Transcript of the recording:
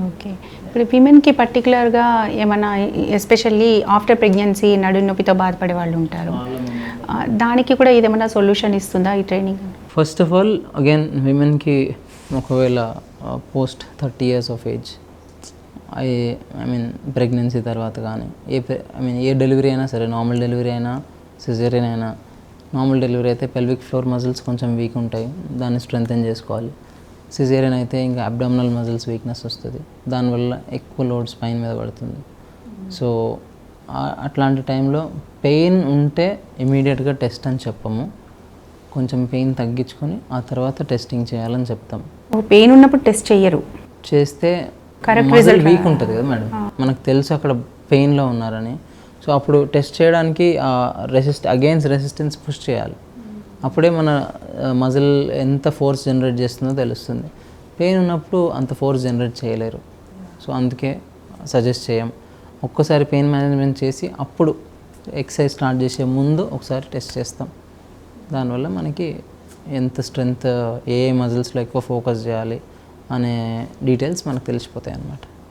Okay. ఇప్పుడు విమెన్‌కి పర్టిక్యులర్‌గా ఏమన్నా ఎస్పెషల్లీ ఆఫ్టర్ ప్రెగ్నెన్సీ నడుము నొప్పితో బాధపడే వాళ్ళు ఉంటారు. దానికి కూడా ఇదేమన్నా సొల్యూషన్ ఇస్తుందా ఈ training? First of all again విమెన్కి ఒకవేళ post 30 years of age I mean pregnancy తర్వాత కానీ ఏ డెలివరీ అయినా సరే, నార్మల్ డెలివరీ అయినా సిజేరియన్ అయినా, నార్మల్ డెలివరీ అయితే పెల్విక్ ఫ్లోర్ మజిల్స్ కొంచెం వీక్ ఉంటాయి, దాన్ని స్ట్రెంగ్తెన్ చేసుకోవాలి. సిజేరియన్ అయితే ఇంకా అబ్డామినల్ మజిల్స్ వీక్నెస్ వస్తుంది, దానివల్ల ఎక్కువ లోడ్ స్పైన్ మీద పడుతుంది. సో అట్లాంటి టైంలో పెయిన్ ఉంటే ఇమీడియట్గా టెస్ట్ అని చెప్పము, కొంచెం పెయిన్ తగ్గించుకొని ఆ తర్వాత టెస్టింగ్ చేయాలని చెప్తాం. పెయిన్ ఉన్నప్పుడు టెస్ట్ చెయ్యరు, చేస్తే కరెక్ట్ మజిల్ వీక్ ఉంటుంది కదా మేడం, మనకు తెలుసు అక్కడ పెయిన్లో ఉన్నారని. సో అప్పుడు టెస్ట్ చేయడానికి అగైన్స్ రెసిస్టెన్స్ పుష్ చేయాలి, అప్పుడే మన మజిల్ ఎంత ఫోర్స్ జనరేట్ చేస్తుందో తెలుస్తుంది. పెయిన్ ఉన్నప్పుడు అంత ఫోర్స్ జనరేట్ చేయలేరు, సో అందుకే సజెస్ట్ చేయం. ఒక్కసారి పెయిన్ మేనేజ్మెంట్ చేసి అప్పుడు ఎక్సర్సైజ్ స్టార్ట్ చేసే ముందు ఒకసారి టెస్ట్ చేస్తాం. దానివల్ల మనకి ఎంత స్ట్రెంగ్త్ ఏ మజిల్స్లో ఎక్కువ ఫోకస్ చేయాలి అనే డీటెయిల్స్ మనకు తెలిసిపోతాయి అన్నమాట.